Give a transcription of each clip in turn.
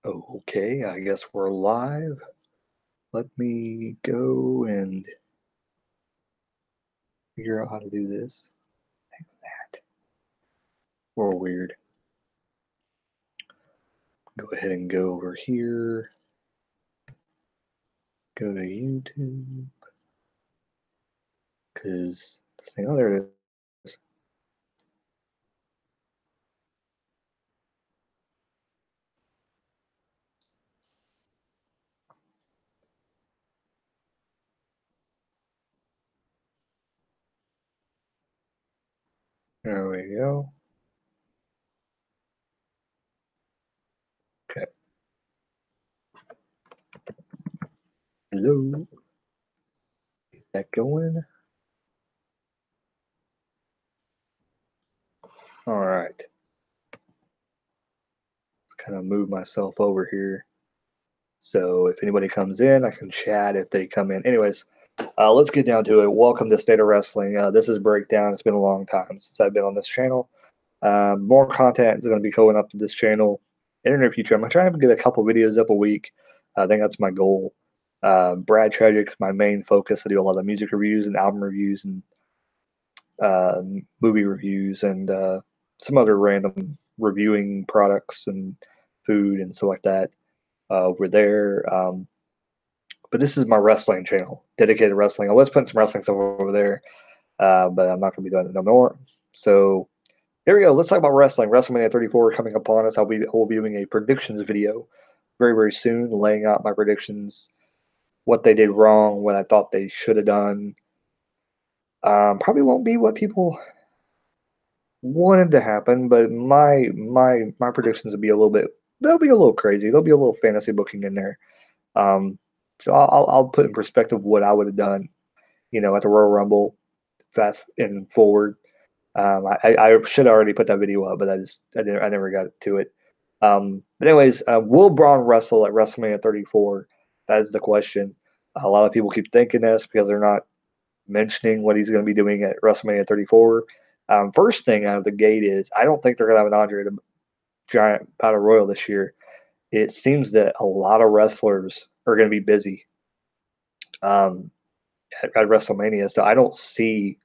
Okay, I guess we're live. Let me go and figure out how to do this. Like that. Or weird. Go ahead and go over here. Go to YouTube. Because this thing, oh, there it is. There we go. Okay. Hello. Get that going. All right. Let's kind of move myself over here. So if anybody comes in, I can chat if they come in. Anyways, let's get down to it. Welcome to State of Wrestling. This is Breakdown. It's been a long time since I've been on this channel. More content is going to be going up to this channel in the near future. I'm trying to get a couple videos up a week. I think that's my goal. Brad Tragic's my main focus. I do a lot of music reviews and album reviews and movie reviews and some other random reviewing products and food and stuff like that over there. But this is my wrestling channel, dedicated wrestling. I was putting some wrestling stuff over there, but I'm not going to be doing it no more. So here we go. Let's talk about wrestling. WrestleMania 34 coming upon us. I'll be doing a predictions video very, very soon, laying out my predictions, what they did wrong, what I thought they should have done. Probably won't be what people wanted to happen, but my predictions will be a little bit. They'll be a little crazy. There'll be a little fantasy booking in there. Um, so I'll put in perspective what I would have done, at the Royal Rumble, fast and forward. I should have already put that video up, but I never got to it. But anyways, will Braun wrestle at WrestleMania 34? That is the question. A lot of people keep thinking this because they're not mentioning what he's going to be doing at WrestleMania 34. First thing out of the gate is I don't think they're going to have an Andre the Giant Battle Royal this year. It seems that a lot of wrestlers are going to be busy at WrestleMania, so I don't see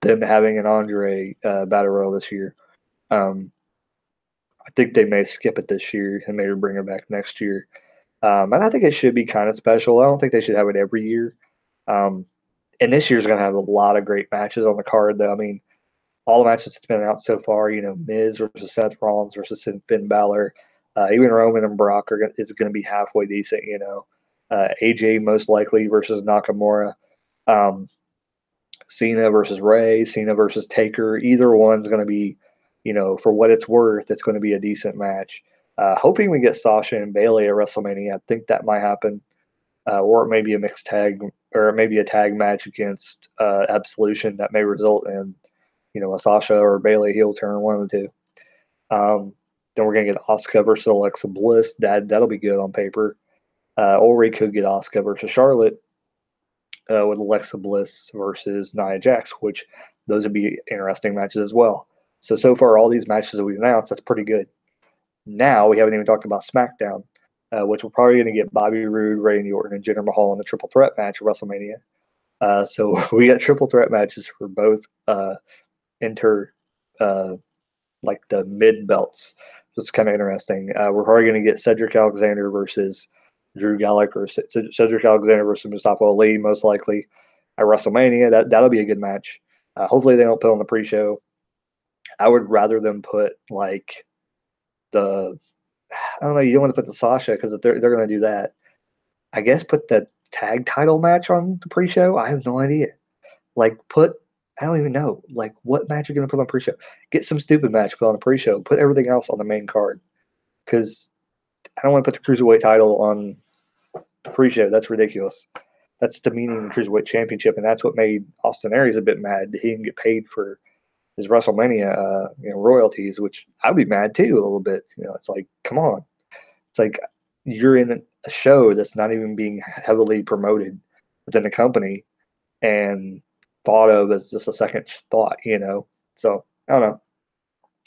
them having an Andre Battle Royal this year. Um, I think they may skip it this year and maybe bring it back next year. And I think it should be kind of special. I don't think they should have it every year. Um, and this year's going to have a lot of great matches on the card, though. I mean, all the matches that's been out so far, Miz versus Seth Rollins versus Finn Balor, even Roman and Brock is going to be halfway decent, AJ most likely versus Nakamura. Um, Cena versus Ray, Cena versus Taker. Either one's going to be, for what it's worth, it's going to be a decent match. Hoping we get Sasha and Bailey at WrestleMania. I think that might happen. Or it may be a mixed tag, or maybe a tag match against Absolution that may result in, a Sasha or Bailey heel turn, one of the two. Then we're going to get Asuka versus Alexa Bliss. That'll be good on paper. Or we could get Asuka versus Charlotte with Alexa Bliss versus Nia Jax, which those would be interesting matches as well. So far, all these matches that we've announced, that's pretty good. Now, we haven't even talked about SmackDown, which we're probably going to get Bobby Roode, Randy Orton, and Jinder Mahal in the triple threat match at WrestleMania. So we got triple threat matches for both uh, like the mid belts. So it's kind of interesting. We're probably going to get Cedric Alexander versus Drew Gallagher, Cedric Alexander versus Mustafa Ali, most likely at WrestleMania. That'll be a good match. Hopefully they don't put on the pre-show. I would rather them put like the I don't know. You don't want to put the Sasha because they're going to do that. I guess put the tag title match on the pre-show. I have no idea. Like put I don't even know like what match you're going to put on pre-show. Get some stupid match put on the pre-show. Put everything else on the main card because I don't want to put the cruiserweight title on the pre-show. That's ridiculous. That's demeaning the cruiserweight championship, and that's what made Austin Aries a bit mad. He didn't get paid for his WrestleMania, royalties, which I'd be mad too a little bit. It's like, come on. It's like you're in a show that's not even being heavily promoted within the company and thought of as just a second thought. So I don't know.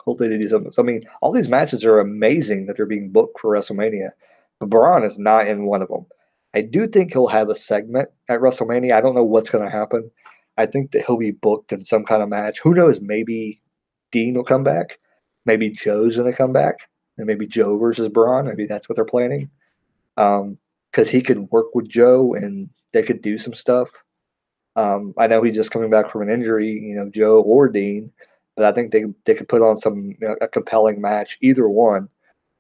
Hopefully they do something. So, I mean, all these matches are amazing that they're being booked for WrestleMania, but Braun is not in one of them. I do think he'll have a segment at WrestleMania. I don't know what's going to happen. I think that he'll be booked in some kind of match. Who knows? Maybe Dean will come back. Maybe Joe's going to come back. And maybe Joe versus Braun. Maybe that's what they're planning. Because he could work with Joe and they could do some stuff. I know he's just coming back from an injury, Joe or Dean, but I think they could put on a compelling match, either one,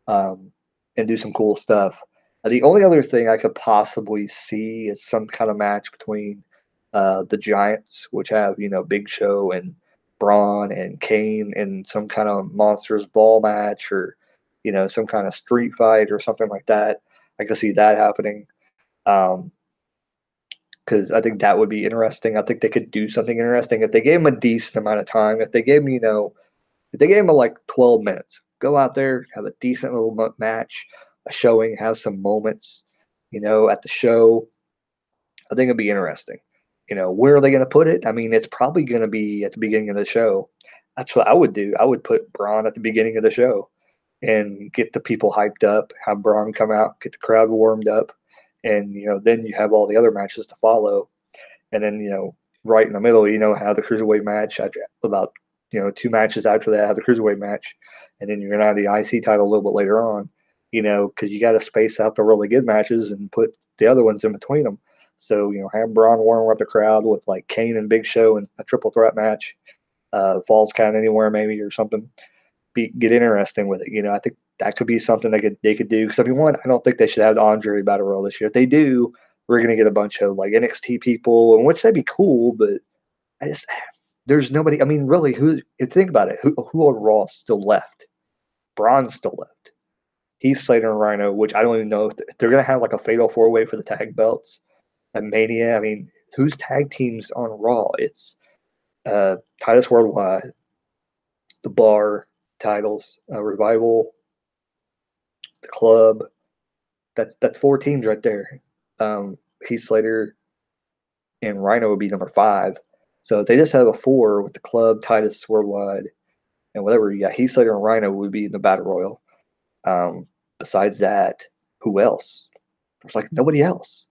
um, and do some cool stuff. The only other thing I could possibly see is some kind of match between the Giants, which have Big Show and Braun and Kane, in some kind of monsters ball match, or some kind of street fight or something like that. I could see that happening. Um, because I think that would be interesting. I think they could do something interesting if they gave him a decent amount of time. If they gave him, if they gave him like 12 minutes, go out there, have a decent little match, a showing, have some moments, at the show. I think it'd be interesting. Where are they going to put it? I mean, it's probably going to be at the beginning of the show. That's what I would do. I would put Braun at the beginning of the show and get the people hyped up, have Braun come out, get the crowd warmed up, and then you have all the other matches to follow. And then, right in the middle, have the cruiserweight match about, 2 matches after that, have the cruiserweight match. And then you're going to have the IC title a little bit later on, because you got to space out the really good matches and put the other ones in between them. So, have Braun warm up the crowd with like Kane and Big Show and a triple threat match, Falls Count Anywhere maybe or something. Get interesting with it. I think that could be something they could do. Because I mean, one, I don't think they should have the Andre Battle Royal this year. If they do, we're gonna get a bunch of like NXT people, and which that'd be cool. But there's nobody. I mean, really, think about it, who on Raw still left? Braun's still left. Heath Slater and Rhino, which I don't even know if they're gonna have like a fatal 4-way for the tag belts at Mania. I mean, who's tag teams on Raw? It's Titus Worldwide, the Bar titles, Revival, the Club. That's 4 teams right there. Heath Slater and Rhino would be number 5. So if they just have a 4 with the Club, Titus Worldwide, and whatever, you got Heath Slater and Rhino would be in the Battle Royal. Besides that, who else? There's like nobody else.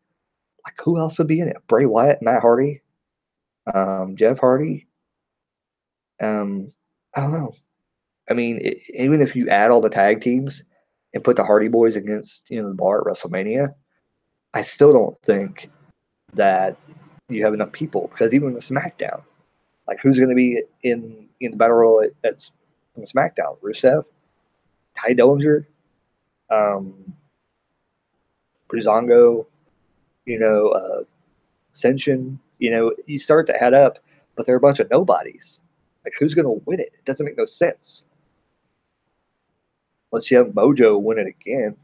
Like who else would be in it? Bray Wyatt, Matt Hardy, Jeff Hardy. I don't know. I mean, even if you add all the tag teams and put the Hardy Boys against the Bar at WrestleMania, I still don't think that you have enough people, because even the SmackDown, like who's going to be in the Battle Royal that's on SmackDown? Rusev, Ty Dillinger, um, Breezango, Ascension. You start to add up, but they're a bunch of nobodies. Like who's going to win it? It doesn't make no sense. Unless you have Mojo win it again.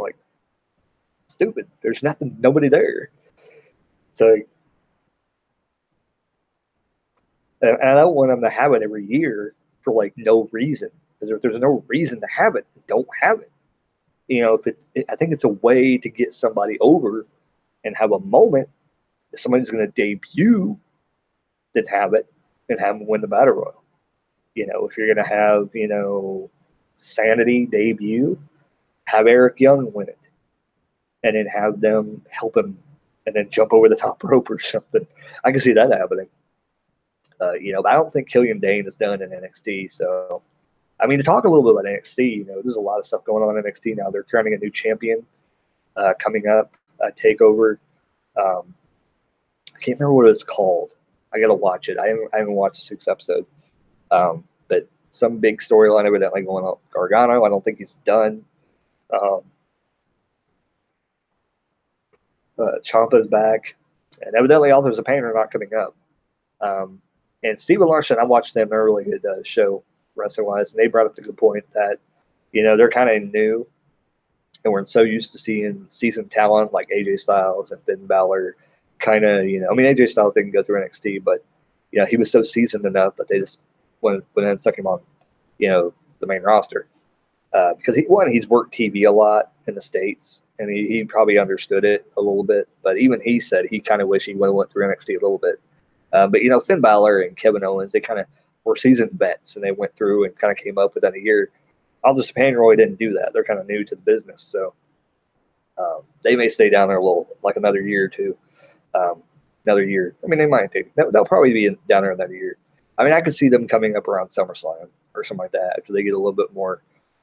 Like stupid. There's nobody there. So, and I don't want them to have it every year for like no reason. Because if there's no reason to have it, don't have it. I think it's a way to get somebody over and have a moment. If somebody's going to debut, then have it and have them win the Battle Royal. If you're going to have, Sanity debut, have Eric Young win it, and then have them help him and then jump over the top rope or something. I can see that happening. But I don't think Killian Dane is done in NXT. So, I mean, to talk a little bit about NXT, there's a lot of stuff going on in NXT now. They're crowning a new champion coming up, TakeOver. I can't remember what it's called. I got to watch it. I haven't watched the 6th episode. But some big storyline evidently going on. Gargano, I don't think he's done. Ciampa's back. And evidently Authors of Pain are not coming up. And Steven Larson, I watched them early at the show, wrestling-wise, and they brought up the good point that, they're kind of new, and we're so used to seeing seasoned talent like AJ Styles and Finn Balor kind of, I mean, AJ Styles didn't go through NXT, but, he was so seasoned enough that they just went and stuck him on, the main roster. Because he's worked TV a lot in the States, and he probably understood it a little bit, but even he said he kind of wished he would have went through NXT a little bit. But Finn Balor and Kevin Owens, they kind of were seasoned vets, and they went through and kind of came up within a year. All Japan really didn't do that. They're kind of new to the business, so they may stay down there a little, like another year or two. Another year. I mean, they might. They'll probably be down there another year. I mean, I could see them coming up around SummerSlam or something like that after they get a little bit more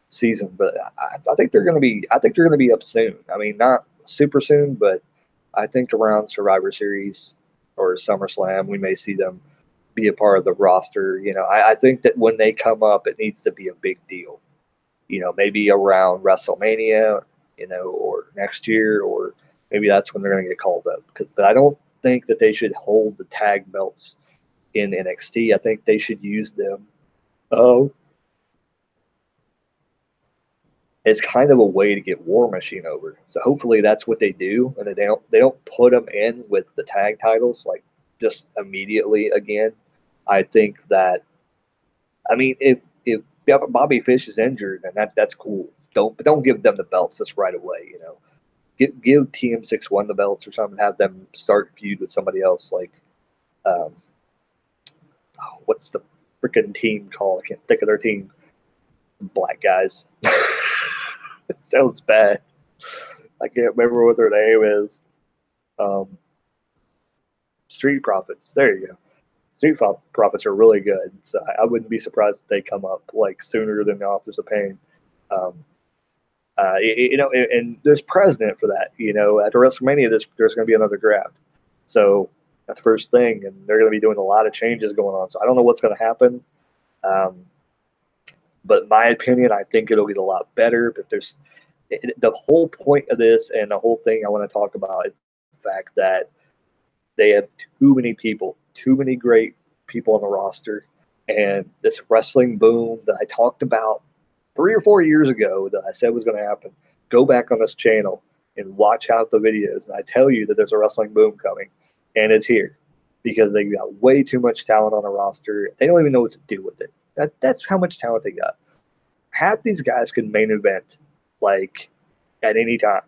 seasoned. But I think they're going to be. I think they're going to be up soon. I mean, not super soon, but I think around Survivor Series or SummerSlam, we may see them be a part of the roster. You know, I think that when they come up, it needs to be a big deal. You know, maybe around WrestleMania, you know, or next year, or maybe that's when they're going to get called up. But I don't think that they should hold the tag belts in NXT. I think they should use them. Oh, it's kind of a way to get War Machine over. So hopefully that's what they do, and they don't put them in with the tag titles like just immediately again. I think that I mean if Bobby Fish is injured, then that's cool. Don't give them the belts just right away. You know, give TM61 the belts or something. Have them start feud with somebody else. Like, um, oh, what's the freaking team called? I can't think of their team. Black guys. It sounds bad. I can't remember what their name is. Um, Street Profits. There you go. Street Profits are really good. So I wouldn't be surprised if they come up like sooner than the Authors of Pain. Um, you know, and there's precedent for that. You know, after WrestleMania, there's going to be another draft. So that's the first thing, and they're going to be doing a lot of changes going on. So I don't know what's going to happen. Um, but in my opinion, I think it'll get a lot better. But the whole point of this and the whole thing I want to talk about is the fact that they have too many people, too many great people on the roster, and this wrestling boom that I talked about 3 or 4 years ago that I said was going to happen. Go back on this channel and watch out the videos, and I tell you that there's a wrestling boom coming, and it's here because they got way too much talent on the roster. They don't even know what to do with it. That's how much talent they got. Half these guys can main event like at any time.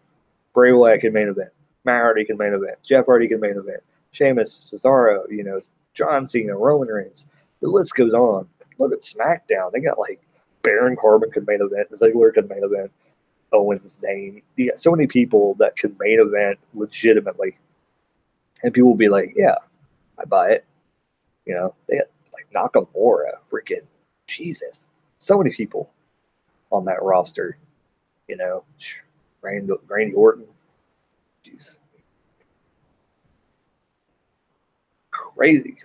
Bray Wyatt can main event. Matt Hardy can main event. Jeff Hardy can main event. Sheamus, Cesaro, you know, John Cena, Roman Reigns. The list goes on. Look at SmackDown. They got like Baron Corbin could main event. Ziggler could main event. Owens, Zayn. You got so many people that could main event legitimately. And people will be like, yeah, I buy it. You know, they got like Nakamura, freaking Jesus. So many people on that roster. You know, Randy Orton. Jeez. Crazy.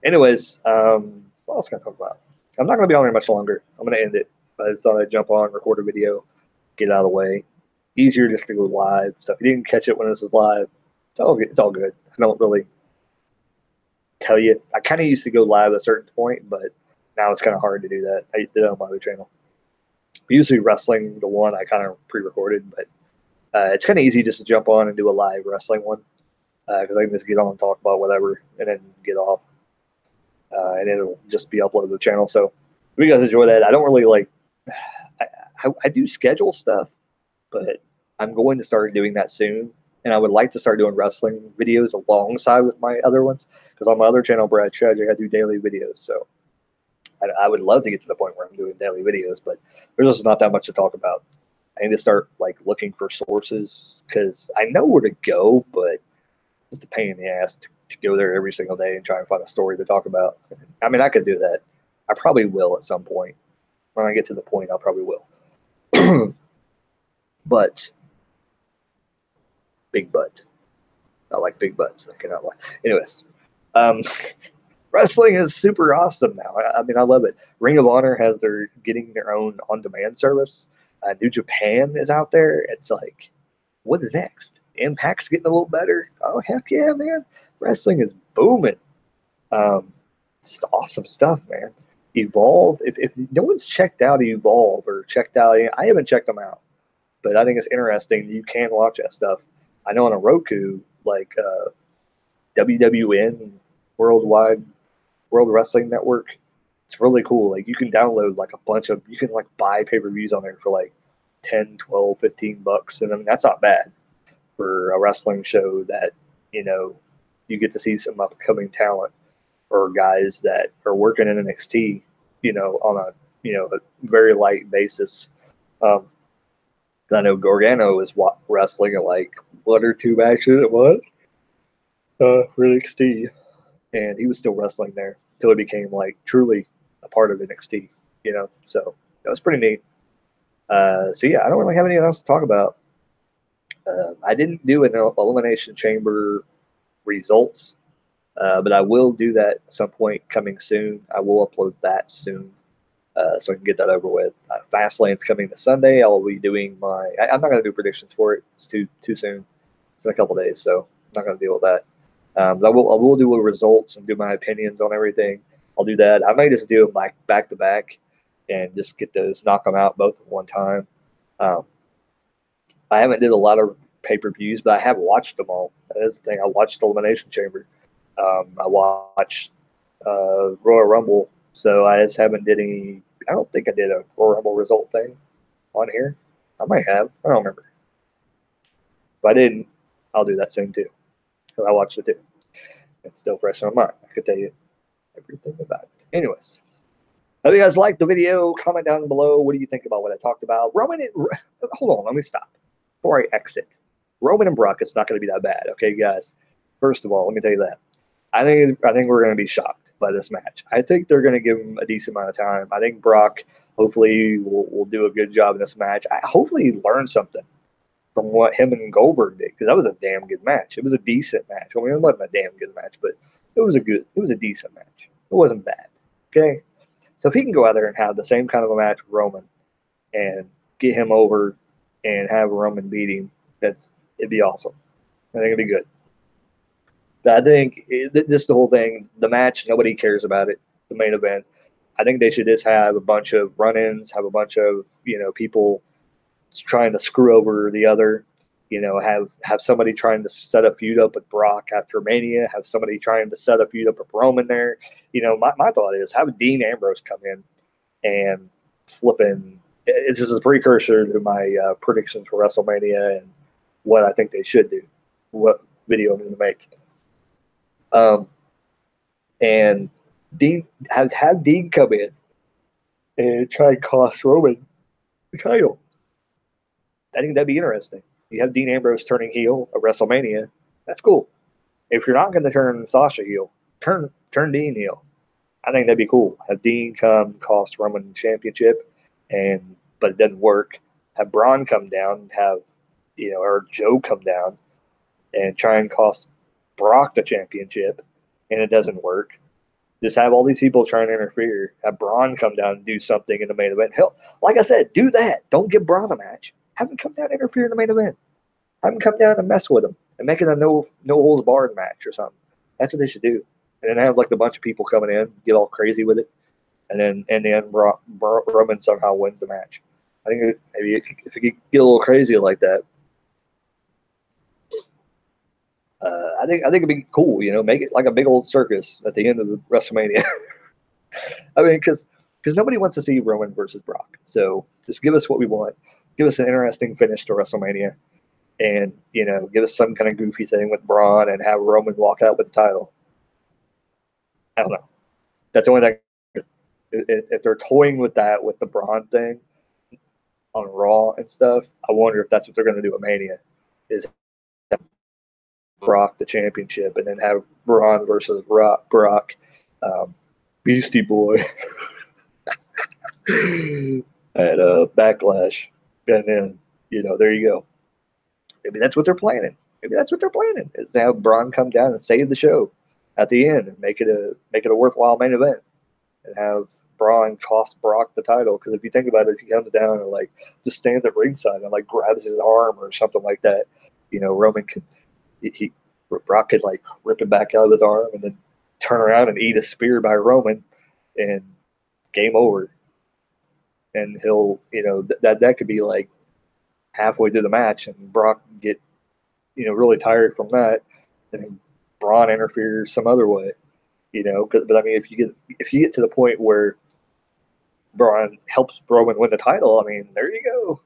Anyways, what else can I talk about? I'm not going to be on here much longer. I'm going to end it. I just thought I'd jump on, record a video, get it out of the way. Easier just to go live. So if you didn't catch it when this is live, it's all good. It's all good. I don't really tell you. I kind of used to go live at a certain point, but now it's kind of hard to do that. I did it on my other channel. Usually wrestling, the one I kind of pre-recorded, but it's kind of easy just to jump on and do a live wrestling one because I can just get on and talk about whatever and then get off. And it'll just be uploaded to the channel. So if you guys enjoy that, I don't really like, I do schedule stuff, but I'm going to start doing that soon. And I would like to start doing wrestling videos alongside with my other ones because on my other channel, Brad Tragic, I do daily videos. So I would love to get to the point where I'm doing daily videos, but there's just not that much to talk about. I need to start like looking for sources because I know where to go, but it's a pain in the ass to go there every single day and try and find a story to talk about. I mean, I could do that. I probably will at some point. When I get to the point, I'll probably will. But big butt. I like big butts. I cannot lie. Anyways, um, wrestling is super awesome now. I mean, I love it. Ring of Honor has getting their own on-demand service. New Japan is out there. It's like, what is next? Impact's getting a little better. Oh heck yeah, man! Wrestling is booming. It's awesome stuff, man. Evolve. If no one's checked out Evolve or checked out, I haven't checked them out, but I think it's interesting. You can watch that stuff. I know on a Roku, like WWN, Worldwide World Wrestling Network. It's really cool. Like you can download like a bunch of, you can like buy pay-per-views on there for like 10, 12, 15 bucks. And I mean, that's not bad for a wrestling show that, you know, you get to see some upcoming talent or guys that are working in NXT, on a very light basis. Um, I know Gargano is wrestling at like one or two matches at once for NXT, and he was still wrestling there until he became like truly a part of NXT. So that was pretty neat. So yeah, I don't really have anything else to talk about. I didn't do an elimination chamber results, but I will do that at some point coming soon. I will upload that soon, so I can get that over with. Fastlane's coming this Sunday. I'll be doing I'm not going to do predictions for it. It's too soon. It's in a couple days, so I'm not going to deal with that. But I will do results and do my opinions on everything. I'll do that. I might just do them like back to back and just get those, knock them out both at one time. Um, I haven't did a lot of pay-per-views, but I have watched them all. That is the thing. I watched Elimination Chamber. I watched Royal Rumble, so I just haven't did any. I don't think I did a Royal Rumble result thing on here. I might have. I don't remember. If I didn't, I'll do that soon too, because I watched it too. It's still fresh on my mind. I could tell you everything about it. Anyways, if you guys liked the video, comment down below. What do you think about what I talked about? Hold on, let me stop before I exit. Roman and Brock is not going to be that bad, okay, guys? First of all, let me tell you that. I think we're going to be shocked by this match. I think they're going to give him a decent amount of time. I think Brock hopefully will do a good job in this match. Hopefully he learned something from what him and Goldberg did, because that was a damn good match. It was a decent match. I mean, it wasn't a damn good match, but it was a decent match. It wasn't bad, okay? So if he can go out there and have the same kind of a match with Roman and get him over and have Roman beat him, it'd be awesome. I think it'd be good. I think just the whole thing, the match, nobody cares about it. The main event, I think they should just have a bunch of run-ins, have a bunch of people trying to screw over the other. Have somebody trying to set a feud up with Brock after Mania. Have somebody trying to set a feud up with Roman there. My thought is have Dean Ambrose come in and flipping. It's just a precursor to my predictions for WrestleMania and what I think they should do. What video I'm going to make. And Dean have Dean come in and try and cost Roman the title. I think that'd be interesting. You have Dean Ambrose turning heel at WrestleMania. That's cool. If you're not going to turn Sasha heel, turn Dean heel. I think that'd be cool. Have Dean come cost Roman the championship, but it doesn't work. Have Braun come down, or Joe come down and try and cost Brock the championship, and it doesn't work. Just have all these people trying to interfere. Have Braun come down and do something in the main event. Hell, like I said, do that. Don't give Braun a match. Have him come down and interfere in the main event. Have him come down and mess with him and make it a no holds barred match or something. That's what they should do. And then have like a bunch of people coming in, get all crazy with it, and then Roman somehow wins the match. I think maybe if it could get a little crazy like that, I think it'd be cool. Make it like a big old circus at the end of the WrestleMania. I mean, because nobody wants to see Roman versus Brock. So just give us what we want. Give us an interesting finish to WrestleMania, and give us some kind of goofy thing with Braun and have Roman walk out with the title. I don't know. That's the only thing. If they're toying with that with the Braun thing on Raw and stuff, I wonder if that's what they're going to do at Mania. Is Brock the championship and then have Braun versus Brock, Beastie Boy at Backlash, and then there you go. Maybe that's what they're planning. Is to have Braun come down and save the show at the end and make it a worthwhile main event, and have Braun cost Brock the title. Because if you think about it, if he comes down and like just stands at ringside and like grabs his arm or something like that, Roman could Brock could like rip it back out of his arm and then turn around and eat a spear by Roman, and game over. And he'll, that could be like halfway through the match, and Brock get, really tired from that, and Braun interferes some other way, But I mean, if you get to the point where Braun helps Roman win the title, I mean, there you go.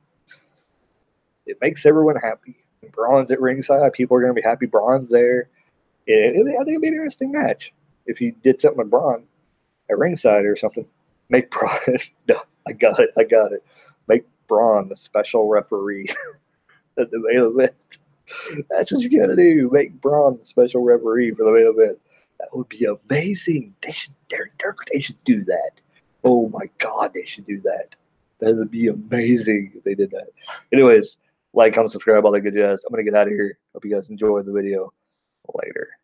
It makes everyone happy. Braun's at ringside. People are going to be happy Braun's there. I think it'd be an interesting match. if you did something with Braun at ringside or something, make Braun. No, I got it. Make Braun the special referee at the main event. That's what you gotta do. Make Braun the special referee for the main event. That would be amazing. They should do that. Oh my God, they should do that. That would be amazing if they did that. Anyways, like, comment, subscribe, all that good jazz. I'm gonna get out of here. Hope you guys enjoyed the video. Later.